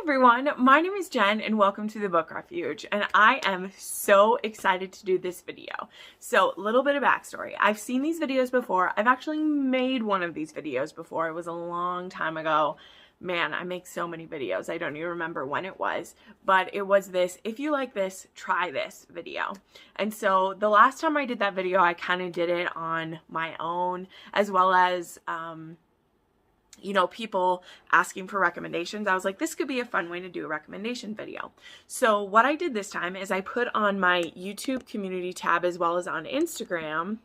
everyone, my name is Jen and welcome to the Book Refuge, and I am so excited to do this video. So, a little bit of backstory. I've seen these videos before. I've actually made one of these videos before. It was a long time ago. Man, I make so many videos. I don't even remember when it was, but it was this, if you like this, try this video. And so the last time I did that video, I kind of did it on my own, as well as, you know, people asking for recommendations. I was like, this could be a fun way to do a recommendation video. So what I did this time is I put on my YouTube community tab as well as on Instagram,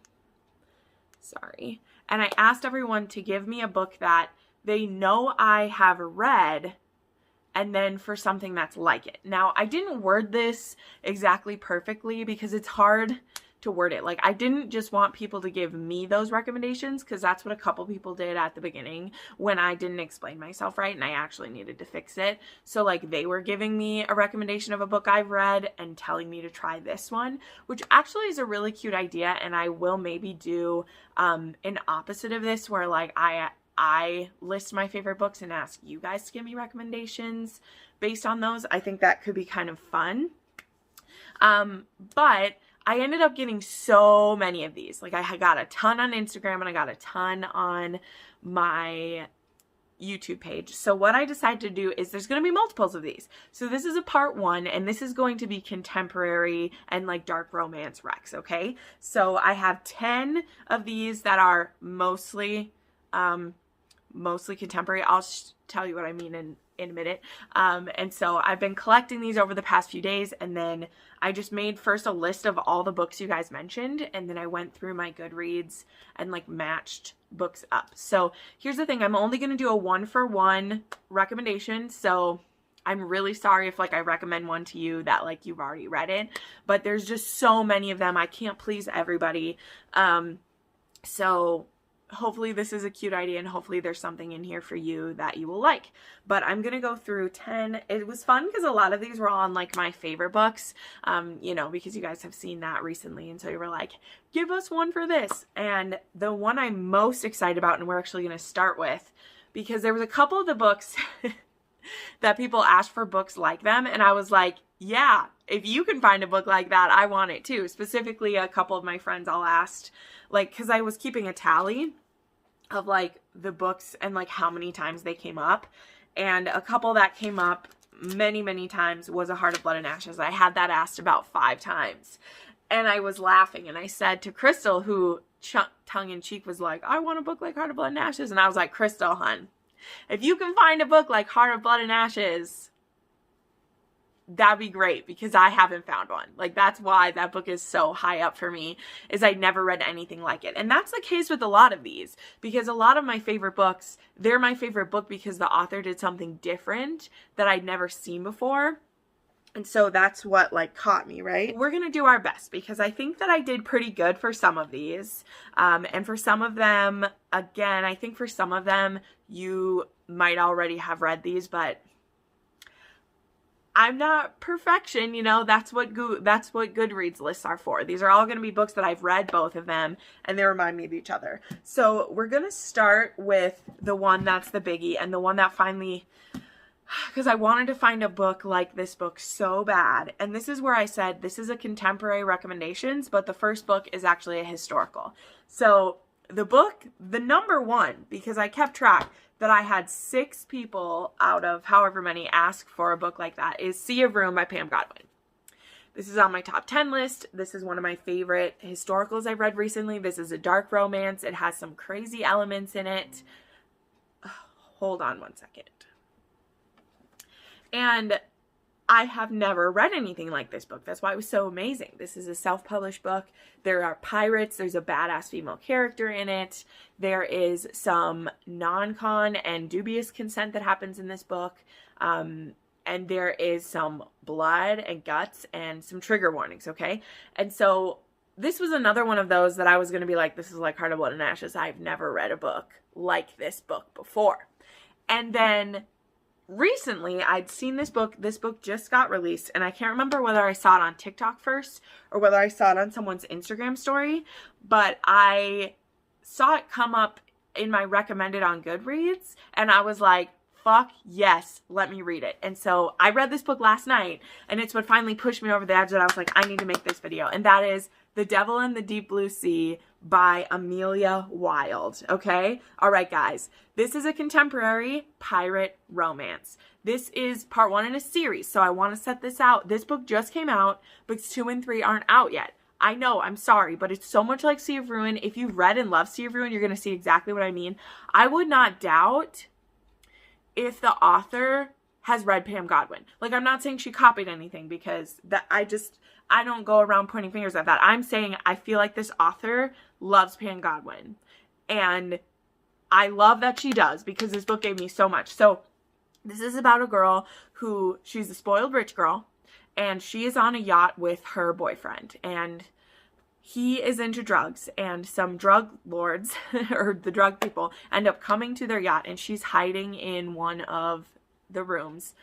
and I asked everyone to give me a book that they know I have read, and then for something that's like it. Now, I didn't word this exactly perfectly because it's hard to word it. Like, I didn't just want people to give me those recommendations, because that's what a couple people did at the beginning when I didn't explain myself right and I actually needed to fix it. So like, they were giving me a recommendation of a book I've read and telling me to try this one, which actually is a really cute idea, and I will maybe do an opposite of this where like I list my favorite books and ask you guys to give me recommendations based on those. I think that could be kind of fun. But I ended up getting so many of these. Like, I got a ton on Instagram and I got a ton on my YouTube page. So what I decided to do is there's going to be multiples of these. So this is a part 1, and this is going to be contemporary and like dark romance recs, okay? So I have 10 of these that are mostly contemporary. I'll tell you what I mean in a minute. And so I've been collecting these over the past few days, and then I just made first a list of all the books you guys mentioned, and then I went through my Goodreads and like matched books up. So here's the thing, I'm only going to do a 1-for-1 recommendation, so I'm really sorry if like I recommend one to you that like you've already read it, but there's just so many of them. I can't please everybody. So hopefully this is a cute idea, and hopefully there's something in here for you that you will like. But I'm going to go through 10. It was fun because a lot of these were on like my favorite books, you know, because you guys have seen that recently. And so you were like, give us one for this. And the one I'm most excited about, and we're actually going to start with, because there was a couple of the books that people asked for books like them. And I was like, yeah, if you can find a book like that, I want it too. Specifically, a couple of my friends all asked, like, because I was keeping a tally of like the books and like how many times they came up, and a couple that came up many times was A Heart of Blood and Ashes. I had that asked about 5 times, and I was laughing, and I said to Crystal, who tongue-in-cheek was like, I want a book like Heart of Blood and Ashes, and I was like, Crystal, hun, if you can find a book like Heart of Blood and Ashes, that'd be great, because I haven't found one. Like, that's why that book is so high up for me, is I never read anything like it. And that's the case with a lot of these, because a lot of my favorite books, they're my favorite book because the author did something different that I'd never seen before. And so that's what like caught me, right? We're going to do our best, because I think that I did pretty good for some of these. And for some of them, again, I think for some of them, you might already have read these, but I'm not perfection, you know. That's what Goodreads lists are for. These are all going to be books that I've read, both of them, and they remind me of each other. So we're going to start with the one that's the biggie, and the one that finally, because I wanted to find a book like this book so bad. And this is where I said this is a contemporary recommendations, but the first book is actually a historical. So the book, the number 1, because I kept track that I had 6 people out of however many ask for a book like that, is Sea of Room by Pam Godwin. This is on my top 10 list. This is one of my favorite historicals I've read recently. This is a dark romance. It has some crazy elements in it. Hold on one second. And I have never read anything like this book. That's why it was so amazing. This is a self-published book. There are pirates. There's a badass female character in it. There is some non-con and dubious consent that happens in this book. And there is some blood and guts and some trigger warnings, okay? And so this was another one of those that I was going to be like, this is like Heart of Blood and Ashes. I've never read a book like this book before. And then recently I'd seen this book just got released, and I can't remember whether I saw it on TikTok first or whether I saw it on someone's Instagram story, but I saw it come up in my recommended on Goodreads, and I was like, fuck yes, let me read it. And so I read this book last night, and it's what finally pushed me over the edge that I was like, I need to make this video. And that is The Devil in the Deep Blue Sea by Amelia Wilde. Okay? All right, guys. This is a contemporary pirate romance. This is part 1 in a series, so I want to set this out. This book just came out, books 2 and 3 aren't out yet. I know, I'm sorry, but it's so much like Sea of Ruin. If you've read and love Sea of Ruin, you're going to see exactly what I mean. I would not doubt if the author has read Pam Godwin. Like, I'm not saying she copied anything, because that I don't go around pointing fingers at that. I'm saying I feel like this author loves Pam Godwin. And I love that she does, because this book gave me so much. So this is about a girl who, she's a spoiled rich girl, and she is on a yacht with her boyfriend, and he is into drugs, and some drug lords, or the drug people, end up coming to their yacht, and she's hiding in one of the rooms,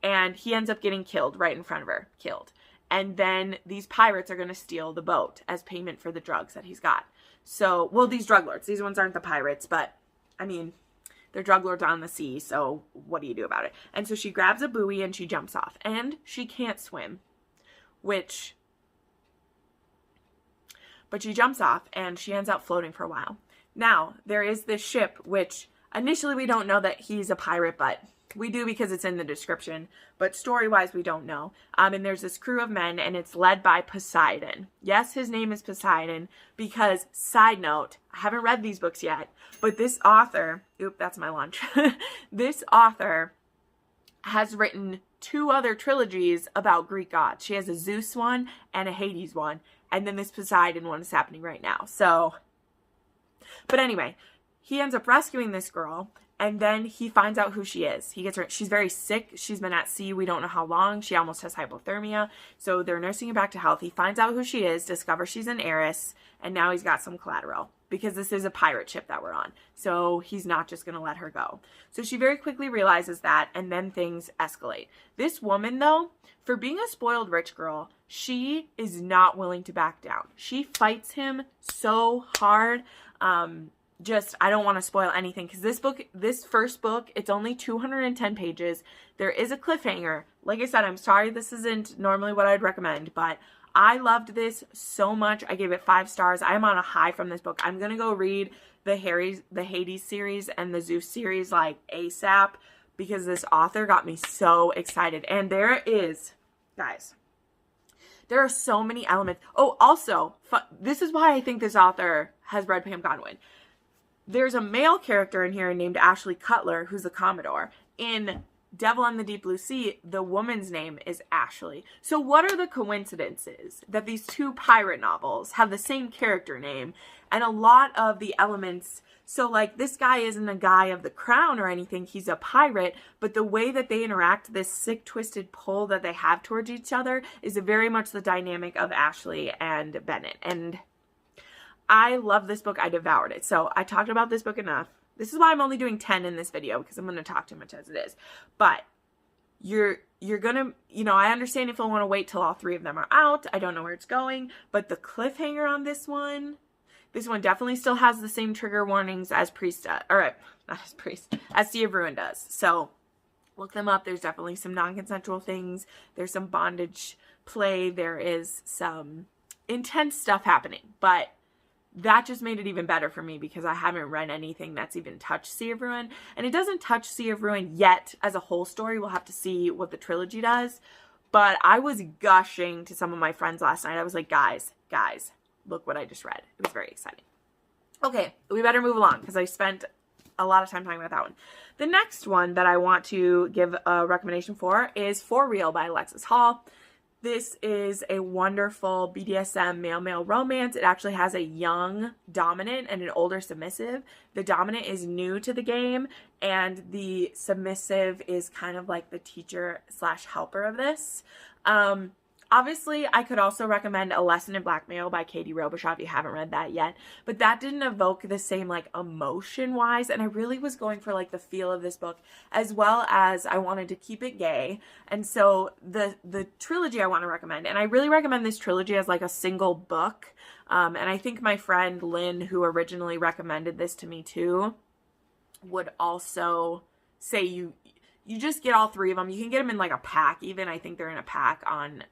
and he ends up getting killed right in front of her, killed. And then these pirates are going to steal the boat as payment for the drugs that he's got. So, well, these drug lords, these ones aren't the pirates, but, I mean, they're drug lords on the sea, so what do you do about it? And so she grabs a buoy and she jumps off, and she can't swim, but she jumps off and she ends up floating for a while. Now, there is this ship, which initially we don't know that he's a pirate, but we do because it's in the description, but story-wise we don't know. And there's this crew of men, and it's led by Poseidon. Yes, his name is Poseidon because, side note, I haven't read these books yet, but this author, that's my lunch. This author has written 2 other trilogies about Greek gods. She has a Zeus one and a Hades one, and then this Poseidon one is happening right now. So, but anyway, he ends up rescuing this girl, and then he finds out who she is. He gets her, she's very sick. She's been at sea, we don't know how long. She almost has hypothermia. So they're nursing her back to health. He finds out who she is, discovers she's an heiress, and now he's got some collateral, because this is a pirate ship that we're on. So he's not just going to let her go. So she very quickly realizes that, and then things escalate. This woman, though, for being a spoiled rich girl, she is not willing to back down. She fights him so hard. I don't want to spoil anything, because this first book, it's only 210 pages. There is a cliffhanger. Like I said, I'm sorry this isn't normally what I'd recommend, but I loved this so much. I gave it 5 stars. I am on a high from this book. I'm going to go read the Hades series and the Zeus series like ASAP, because this author got me so excited. And there is, guys, there are so many elements. Oh, also, this is why I think this author has read Pam Godwin. There's a male character in here named Ashley Cutler, who's a Commodore. In Devil in the Deep Blue Sea, the woman's name is Ashley. So what are the coincidences that these 2 pirate novels have the same character name, and a lot of the elements? So, like, this guy isn't a guy of the crown or anything. He's a pirate, but the way that they interact, this sick, twisted pull that they have towards each other, is very much the dynamic of Ashley and Bennett. And I love this book. I devoured it. So I talked about this book enough. This is why I'm only doing 10 in this video, because I'm going to talk too much as it is. But you're going to, I understand if I want to wait till all 3 of them are out. I don't know where it's going. But the cliffhanger on this one definitely still has the same trigger warnings as as Sea of Ruin does. So look them up. There's definitely some non-consensual things. There's some bondage play. There is some intense stuff happening. But that just made it even better for me, because I haven't read anything that's even touched Sea of Ruin. And it doesn't touch Sea of Ruin yet as a whole story. We'll have to see what the trilogy does. But I was gushing to some of my friends last night. I was like, guys, look what I just read. It was very exciting. Okay, we better move along, because I spent a lot of time talking about that one. The next one that I want to give a recommendation for is For Real by Alexis Hall. This is a wonderful BDSM male-male romance. It actually has a young dominant and an older submissive. The dominant is new to the game, and the submissive is kind of like the teacher / helper of this. Obviously, I could also recommend A Lesson in Blackmail by Katie Robichaud if you haven't read that yet. But that didn't evoke the same, like, emotion-wise. And I really was going for, like, the feel of this book, as well as I wanted to keep it gay. And so the trilogy I want to recommend, and I really recommend this trilogy as, like, a single book. And I think my friend Lynn, who originally recommended this to me too, would also say you just get all 3 of them. You can get them in like a pack even. I think they're in a pack on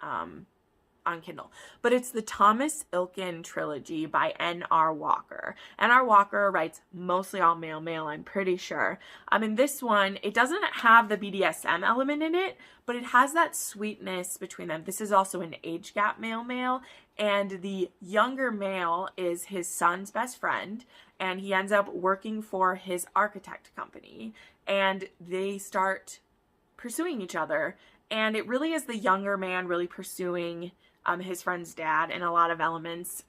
Kindle. But it's the Thomas Elkin trilogy by N.R. Walker. N.R. Walker writes mostly all male, I'm pretty sure. In this one, it doesn't have the BDSM element in it, but it has that sweetness between them. This is also an age gap male, and the younger male is his son's best friend, and he ends up working for his architect company, and they start pursuing each other. And it really is the younger man really pursuing his friend's dad in a lot of elements.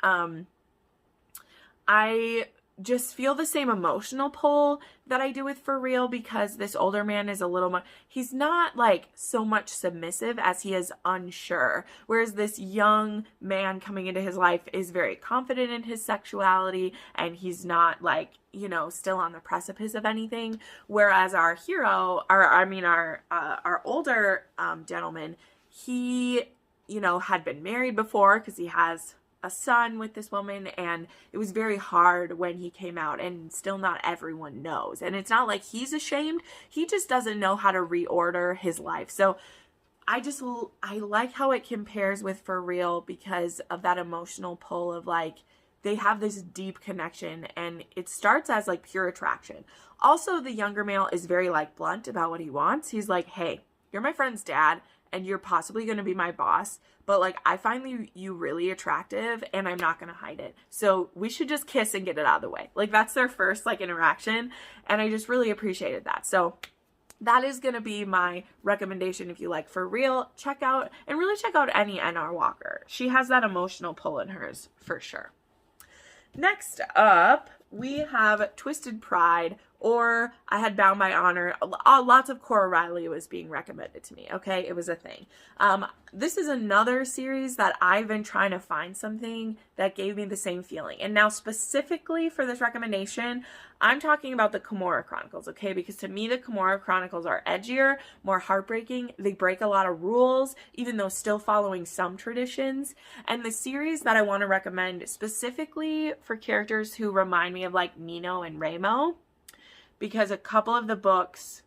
I just feel the same emotional pull that I do with For Real, because this older man is a little more, he's not like so much submissive as he is unsure. Whereas this young man coming into his life is very confident in his sexuality, and he's not like, you know, still on the precipice of anything. Whereas our hero, our older gentleman, he, you know, had been married before because he has a son with this woman, and it was very hard when he came out, and still not everyone knows. And it's not like he's ashamed, he just doesn't know how to reorder his life. So I like how it compares with For Real because of that emotional pull of like, they have this deep connection, and it starts as like pure attraction. Also, the younger male is very like blunt about what he wants. He's like, hey, you're my friend's dad, and you're possibly going to be my boss, but like, I find you really attractive, and I'm not going to hide it. So we should just kiss and get it out of the way. Like, that's their first like interaction, and I just really appreciated that. So that is going to be my recommendation. If you like For Real, check out any N.R. Walker. She has that emotional pull in hers for sure. Next up, we have Twisted Pride, or I had Bound by Honor. Lots of Cora Reilly was being recommended to me, okay? It was a thing. This is another series that I've been trying to find something that gave me the same feeling. And now specifically for this recommendation, I'm talking about the Kimura Chronicles, okay? Because to me, the Kimura Chronicles are edgier, more heartbreaking. They break a lot of rules, even though still following some traditions. And the series that I want to recommend specifically for characters who remind me of like Nino and Remo, because a couple of the books,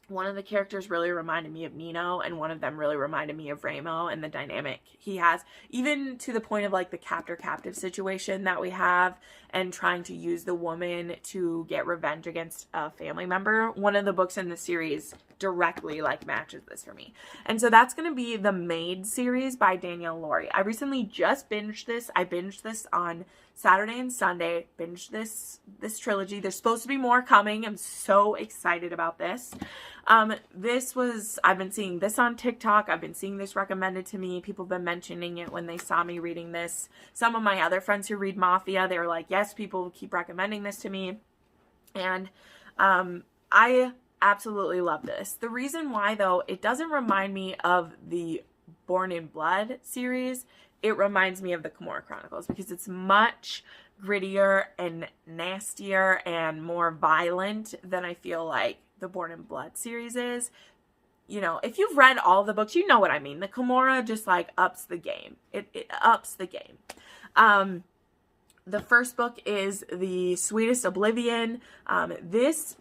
one of the characters really reminded me of Nino, and one of them really reminded me of Remo, and the dynamic he has, even to the point of like the captor-captive situation that we have, and trying to use the woman to get revenge against a family member. One of the books in the series directly like matches this for me. And so that's going to be the Maid series by Danielle Laurie. I recently just binged this. I binged this on Saturday and Sunday. Binged this trilogy. There's supposed to be more coming. I'm so excited about this. I've been seeing this on TikTok. I've been seeing this recommended to me. People have been mentioning it when they saw me reading this. Some of my other friends who read Mafia, they were like, yes, people keep recommending this to me. And I absolutely love this. The reason why, though, it doesn't remind me of the Born in Blood series. It reminds me of the Kimura Chronicles because it's much grittier and nastier and more violent than I feel like the Born in Blood series is. You know, if you've read all the books, you know what I mean. The Kimura just like ups the game. It ups the game. The first book is The Sweetest Oblivion. This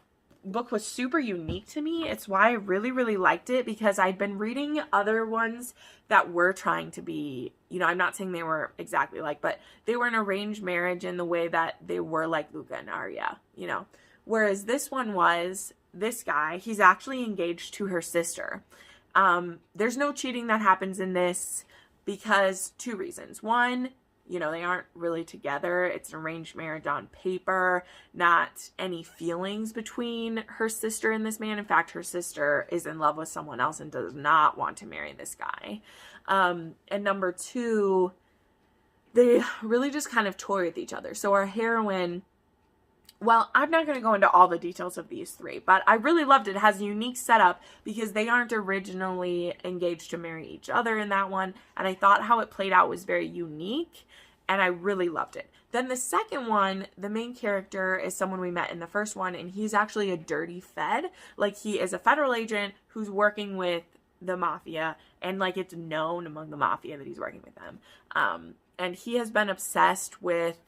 book was super unique to me. It's why I really, really liked it, because I'd been reading other ones that were trying to be, you know, I'm not saying they were exactly like, but they were an arranged marriage in the way that they were like Luca and Arya, you know. Whereas this one was, this guy, he's actually engaged to her sister. There's no cheating that happens in this because 2 reasons. One, you know, they aren't really together. It's an arranged marriage on paper, not any feelings between her sister and this man. In fact, her sister is in love with someone else and does not want to marry this guy. And number 2, they really just kind of toy with each other. So our heroine, well, I'm not going to go into all the details of these 3, but I really loved it. It has a unique setup because they aren't originally engaged to marry each other in that one. And I thought how it played out was very unique, and I really loved it. Then the second one, the main character is someone we met in the first one, and he's actually a dirty Fed. Like, he is a federal agent who's working with the Mafia, and like, it's known among the Mafia that he's working with them. And he has been obsessed with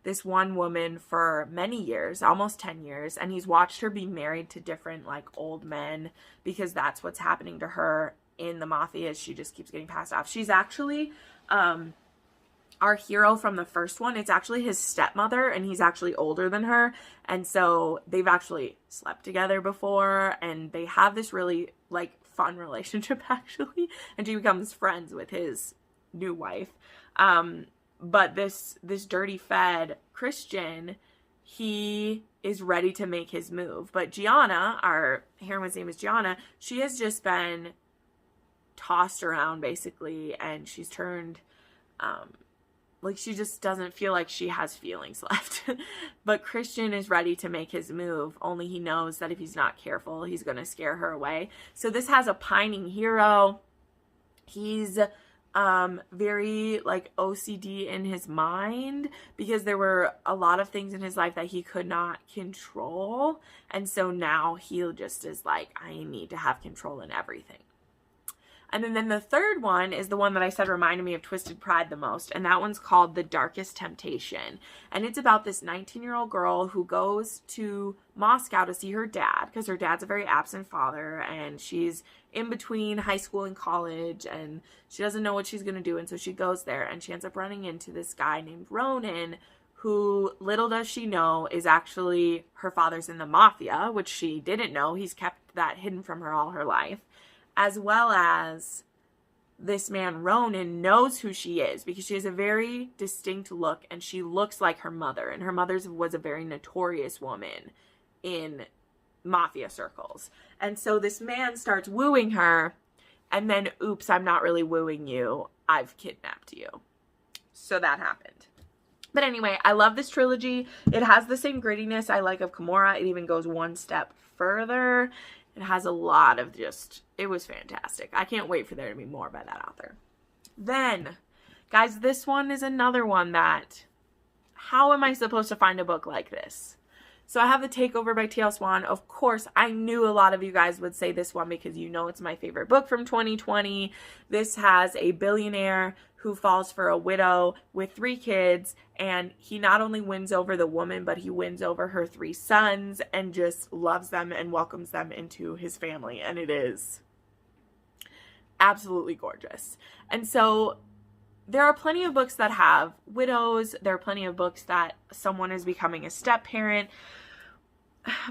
this one woman for many years, almost 10 years, and he's watched her be married to different, like, old men, because that's what's happening to her in the mafia. She just keeps getting passed off. She's actually our hero from the first one. It's actually his stepmother, and he's actually older than her, and so they've actually slept together before, and they have this really, like, fun relationship, actually, and she becomes friends with his new wife. But this dirty fed Christian, he is ready to make his move. But Gianna, our heroine's name is Gianna, she has just been tossed around, basically, and she's turned, like, she just doesn't feel like she has feelings left. But Christian is ready to make his move, only he knows that if he's not careful, he's going to scare her away. So this has a pining hero. He's very, like, OCD in his mind, because there were a lot of things in his life that he could not control, and so now he just is like, I need to have control in everything. And then the third one is the one that I said reminded me of Twisted Pride the most, and that one's called The Darkest Temptation. And it's about this 19-year-old girl who goes to Moscow to see her dad, because her dad's a very absent father, and she's in between high school and college, and she doesn't know what she's going to do, and so she goes there, and she ends up running into this guy named Ronan, who, little does she know, is actually her father's in the mafia, which she didn't know. He's kept that hidden from her all her life. As well as this man, Ronan, knows who she is, because she has a very distinct look, and she looks like her mother. And her mother was a very notorious woman in mafia circles. And so this man starts wooing her, and then, oops, I'm not really wooing you. I've kidnapped you. So that happened. But anyway, I love this trilogy. It has the same grittiness I like of Kimura. It even goes one step further. It has a lot of just, it was fantastic. I can't wait for there to be more by that author. Then, guys, this one is another one that, how am I supposed to find a book like this? So I have The Takeover by TL Swan. Of course, I knew a lot of you guys would say this one, because you know it's my favorite book from 2020. This has a billionaire who falls for a widow with 3 kids, and he not only wins over the woman, but he wins over her 3 sons, and just loves them and welcomes them into his family, and it is absolutely gorgeous. And so there are plenty of books that have widows, there are plenty of books that someone is becoming a step-parent,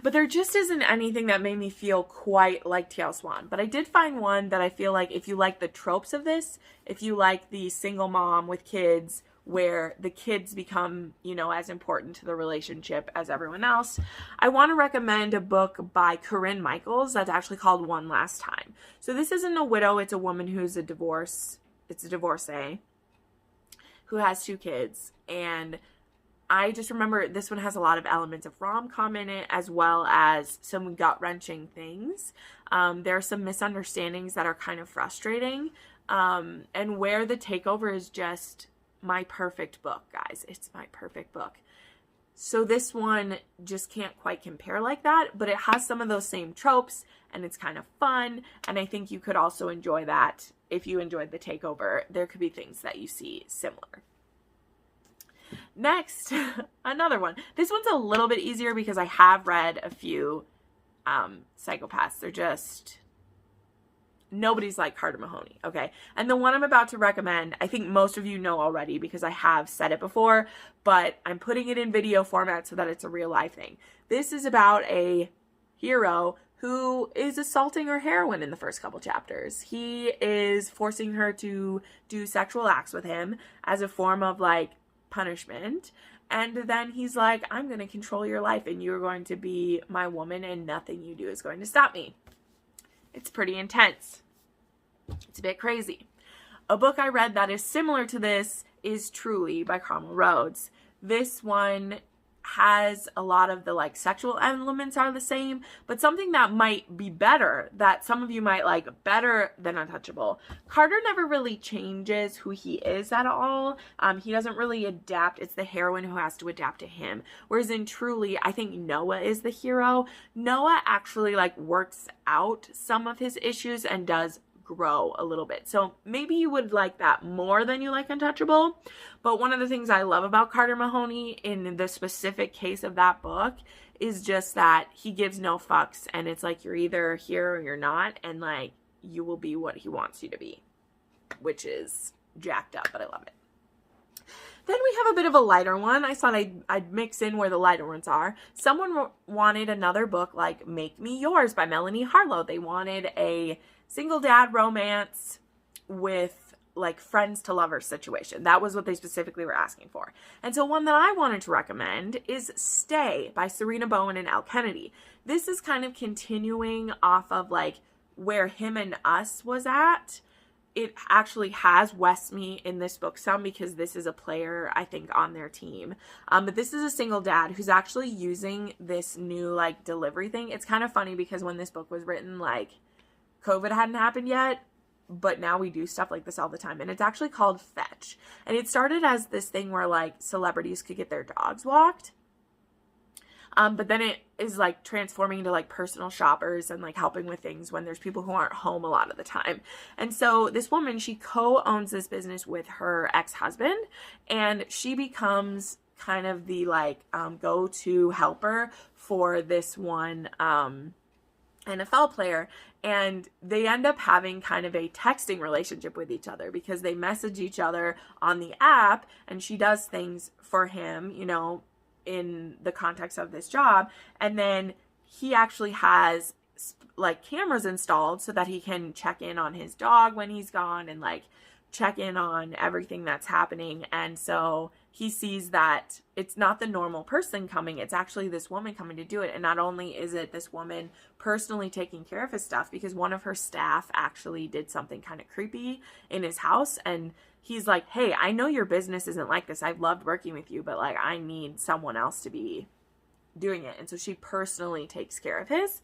but there just isn't anything that made me feel quite like TL Swan. But I did find one that I feel like, if you like the tropes of this, if you like the single mom with kids, where the kids become, you know, as important to the relationship as everyone else, I want to recommend a book by Corinne Michaels that's actually called One Last Time. So this isn't a widow, it's a woman who's a divorcee, who has 2 kids, and I just remember this one has a lot of elements of rom-com in it, as well as some gut-wrenching things. There are some misunderstandings that are kind of frustrating, and where The Takeover is just my perfect book, guys. It's my perfect book. So this one just can't quite compare like that, but it has some of those same tropes, and it's kind of fun, and I think you could also enjoy that if you enjoyed The Takeover. There could be things that you see similar. Next, another one. This one's a little bit easier because I have read a few psychopaths. They're just, nobody's like Carter Mahoney, okay? And the one I'm about to recommend, I think most of you know already because I have said it before, but I'm putting it in video format so that it's a real life thing. This is about a hero who is assaulting her heroine in the first couple chapters. He is forcing her to do sexual acts with him as a form of, like, punishment, and then he's like, I'm going to control your life, and you're going to be my woman, and nothing you do is going to stop me. It's pretty intense. It's a bit crazy. A book I read that is similar to this is Truly by Carmel Rhodes. This one has a lot of the, like, sexual elements are the same, but something that might be better, that some of you might like better than Untouchable. Carter never really changes who he is at all. He doesn't really adapt. It's the heroine who has to adapt to him. Whereas in Truly, I think Noah is the hero. Noah actually, like, works out some of his issues and does grow a little bit. So maybe you would like that more than you like Untouchable. But one of the things I love about Carter Mahoney in the specific case of that book is just that he gives no fucks, and it's like you're either here or you're not, and like you will be what he wants you to be, which is jacked up, but I love it. Then we have a bit of a lighter one. I thought I'd mix in where the lighter ones are. Someone wanted another book like Make Me Yours by Melanie Harlow. They wanted a single dad romance with like friends to lovers situation. That was what they specifically were asking for. And so one that I wanted to recommend is Stay by Sarina, Bowen, and Elle Kennedy. This is kind of continuing off of like where Him and Us was at. It actually has Westmeat in this book some because this is a player, I think, on their team. But this is a single dad who's actually using this new, like, delivery thing. It's kind of funny because when this book was written, like, COVID hadn't happened yet, but now we do stuff like this all the time. And it's actually called Fetch. And it started as this thing where, like, celebrities could get their dogs walked. But then it is like transforming into like personal shoppers and like helping with things when there's people who aren't home a lot of the time. And so this woman, she co-owns this business with her ex-husband, and she becomes kind of the like go-to helper for this one NFL player. And they end up having kind of a texting relationship with each other because they message each other on the app, and she does things for him, you know, in the context of this job. And then he actually has like cameras installed so that he can check in on his dog when he's gone and like check in on everything that's happening. And so he sees that it's not the normal person coming, it's actually this woman coming to do it. And not only is it this woman personally taking care of his stuff, because one of her staff actually did something kind of creepy in his house, and he's like, hey, I know your business isn't like this. I've loved working with you, but like I need someone else to be doing it. And so she personally takes care of his.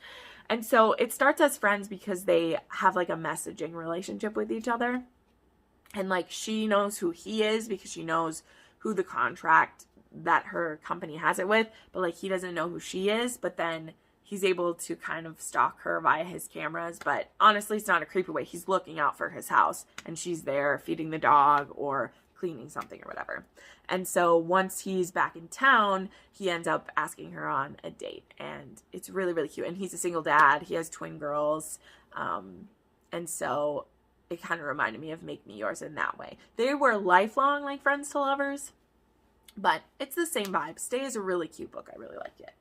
And so it starts as friends because they have like a messaging relationship with each other. And like she knows who he is because she knows who the contract that her company has it with, but like he doesn't know who she is. But then he's able to kind of stalk her via his cameras. But honestly, it's not a creepy way. He's looking out for his house, and she's there feeding the dog or cleaning something or whatever. And so once he's back in town, he ends up asking her on a date, and it's really, really cute. And he's a single dad. He has twin girls. And so it kind of reminded me of Make Me Yours in that way. They were lifelong like friends to lovers, but it's the same vibe. Stay is a really cute book. I really like it.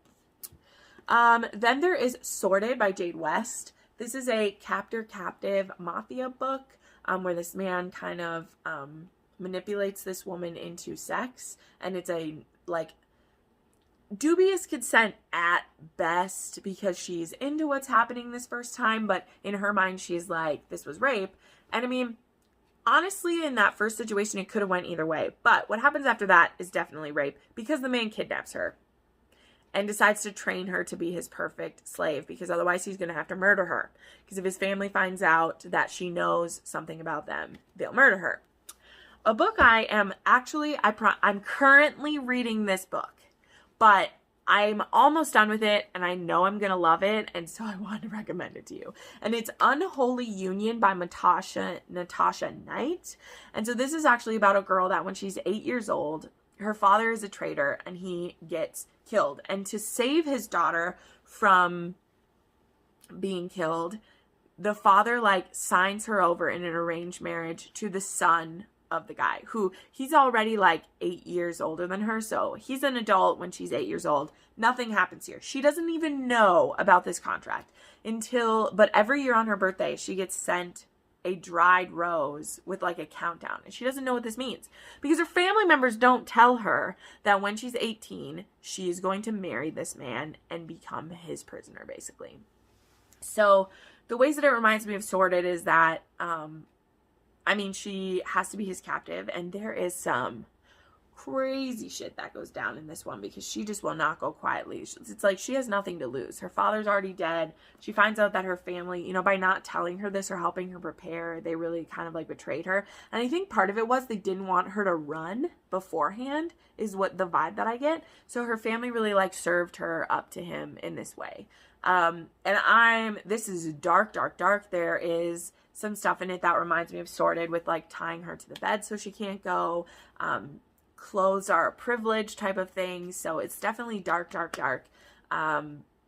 Then there is Sordid by Jade West. This is a captor-captive mafia book where this man kind of manipulates this woman into sex, and it's a like dubious consent at best because she's into what's happening this first time, but in her mind she's like, this was rape. And I mean, honestly, in that first situation it could have went either way, but what happens after that is definitely rape because the man kidnaps her and decides to train her to be his perfect slave, because otherwise he's going to have to murder her, because if his family finds out that she knows something about them, they'll murder her. A book I'm currently reading this book, but I'm almost done with it, and I know I'm going to love it, and so I wanted to recommend it to you. And it's Unholy Union by Natasha Knight. And so this is actually about a girl that when she's 8 years old, her father is a traitor, and he gets killed. And to save his daughter from being killed, the father like signs her over in an arranged marriage to the son of the guy, who he's already like 8 years older than her. So he's an adult when she's 8 years old. Nothing happens here. She doesn't even know about this contract but every year on her birthday, she gets sent a dried rose with like a countdown, and she doesn't know what this means because her family members don't tell her that when she's 18 she is going to marry this man and become his prisoner, basically. So the ways that it reminds me of Sordid is that she has to be his captive, and there is some crazy shit that goes down in this one because she just will not go quietly. It's like she has nothing to lose. Her father's already dead. She finds out that her family, by not telling her this or helping her prepare, they really kind of like betrayed her. And I think part of it was they didn't want her to run beforehand, is what the vibe that I get. So her family really like served her up to him in this way. This is dark, dark, dark. There is some stuff in it that reminds me of Sordid, with like tying her to the bed so she can't go. Clothes are a privilege type of thing. So it's definitely dark, dark, dark.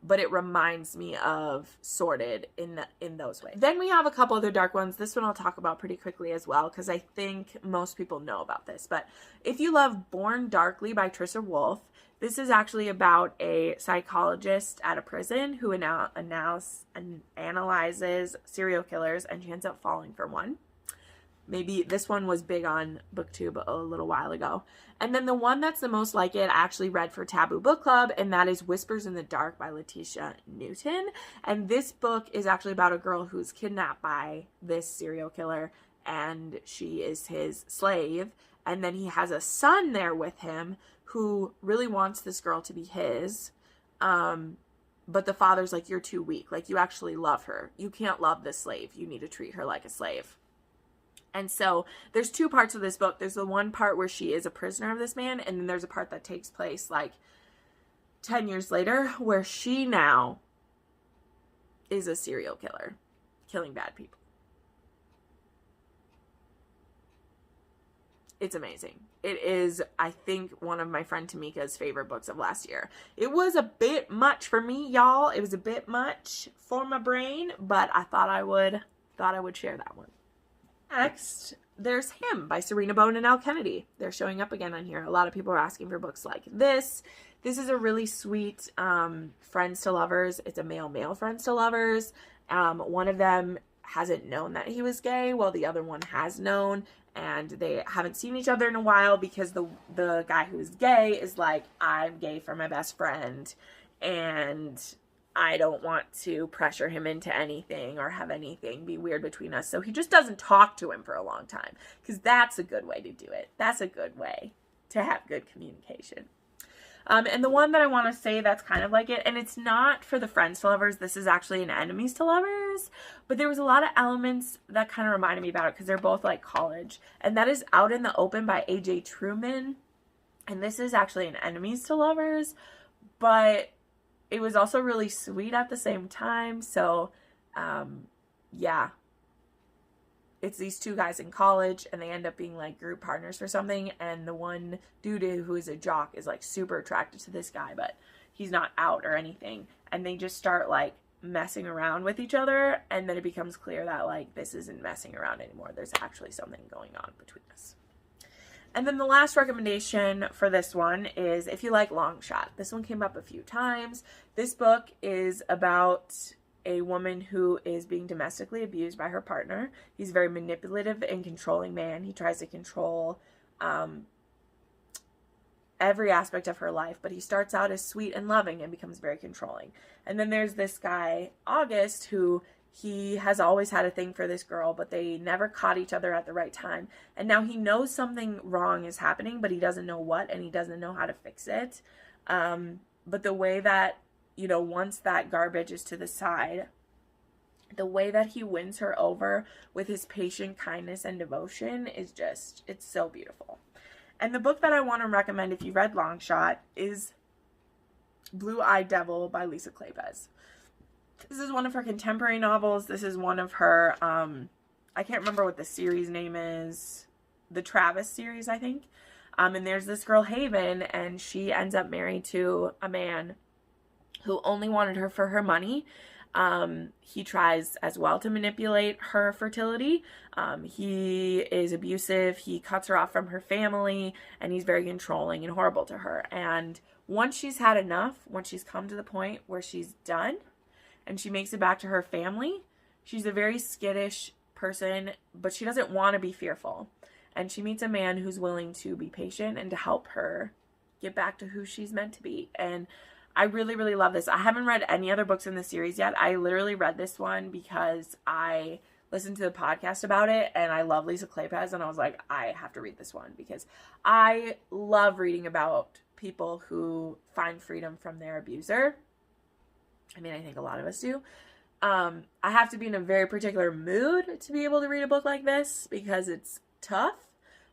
But it reminds me of Sordid in those ways. Then we have a couple other dark ones. This one I'll talk about pretty quickly as well, because I think most people know about this. But if you love Born Darkly by Trisha Wolfe, this is actually about a psychologist at a prison who analyzes serial killers, and she ends up falling for one. Maybe this one was big on BookTube a little while ago. And then the one that's the most like it, I actually read for Taboo Book Club, and that is Whispers in the Dark by Letisha Newton. And this book is actually about a girl who's kidnapped by this serial killer, and she is his slave. And then he has a son there with him who really wants this girl to be his. But the father's like, you're too weak. Like, you actually love her. You can't love this slave. You need to treat her like a slave. And so there's two parts of this book. There's the one part where she is a prisoner of this man, and then there's a part that takes place like 10 years later where she now is a serial killer, killing bad people. It's amazing. It is, I think, one of my friend Tamika's favorite books of last year. It was a bit much for me, y'all. It was a bit much for my brain, but I thought I would share that one. Next, there's Him by Sarina, Bowen, and Elle Kennedy. They're showing up again on here. A lot of people are asking for books like this. This is a really sweet friends to lovers. It's a male friends to lovers. One of them hasn't known that he was gay, while the other one has known, and they haven't seen each other in a while because the guy who's gay is like, I'm gay for my best friend, and I don't want to pressure him into anything or have anything be weird between us. So he just doesn't talk to him for a long time, because that's a good way to do it. That's a good way to have good communication. And the one that I want to say that's kind of like it, and it's not for the friends to lovers, this is actually an enemies to lovers, but there was a lot of elements that kind of reminded me about it because they're both like college, and that is Out in the Open by A.J. Truman. And this is actually an enemies to lovers, but it was also really sweet at the same time. So, yeah. It's these two guys in college, and they end up being like group partners for something. And the one dude who is a jock is like super attracted to this guy, but he's not out or anything. And they just start like messing around with each other. And then it becomes clear that like this isn't messing around anymore. There's actually something going on between us. And then the last recommendation for this one is if you like Long Shot. This one came up a few times. This book is about a woman who is being domestically abused by her partner. He's a very manipulative and controlling man. He tries to control every aspect of her life, but he starts out as sweet and loving and becomes very controlling. And then there's this guy, August, who he has always had a thing for this girl, but they never caught each other at the right time. And now he knows something wrong is happening, but he doesn't know what, and he doesn't know how to fix it. But the way that, you know, once that garbage is to the side, the way that he wins her over with his patient kindness and devotion is just, it's so beautiful. And the book that I want to recommend if you read Long Shot is Blue-Eyed Devil by Lisa Kleypas. This is one of her contemporary novels. This is one of her, I can't remember what the series name is, the Travis series, I think. And there's this girl, Haven, and she ends up married to a man who only wanted her for her money. He tries as well to manipulate her fertility. He is abusive. He cuts her off from her family, and he's very controlling and horrible to her. And once she's had enough, once she's come to the point where she's done and she makes it back to her family, she's a very skittish person, but she doesn't want to be fearful. And she meets a man who's willing to be patient and to help her get back to who she's meant to be. And I really, really love this. I haven't read any other books in the series yet. I literally read this one because I listened to the podcast about it, and I love Lisa Kleypas, and I was like, I have to read this one because I love reading about people who find freedom from their abuser. I mean, I think a lot of us do. I have to be in a very particular mood to be able to read a book like this because it's tough,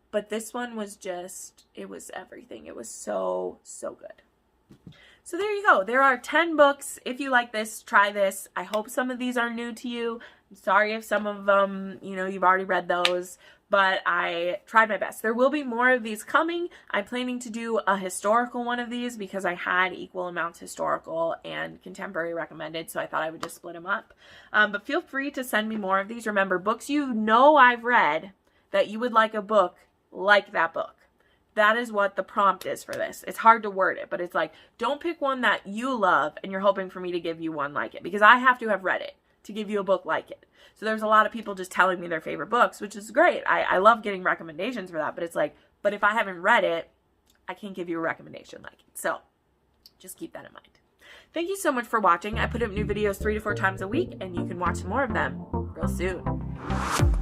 but this one was just, it was everything. It was so, so good. So there you go. There are 10 books. If you like this, try this. I hope some of these are new to you. I'm sorry if some of them, you know, you've already read those, but I tried my best. There will be more of these coming. I'm planning to do a historical one of these because I had equal amounts historical and contemporary recommended, so I thought I would just split them up. But feel free to send me more of these. Remember, books you know I've read that you would like a book like that book. That is what the prompt is for this. It's hard to word it, but it's like, don't pick one that you love and you're hoping for me to give you one like it, because I have to have read it to give you a book like it. So there's a lot of people just telling me their favorite books, which is great. I love getting recommendations for that, but it's like, but if I haven't read it, I can't give you a recommendation like it. So just keep that in mind. Thank you so much for watching. I put up new videos 3 to 4 times a week, and you can watch more of them real soon.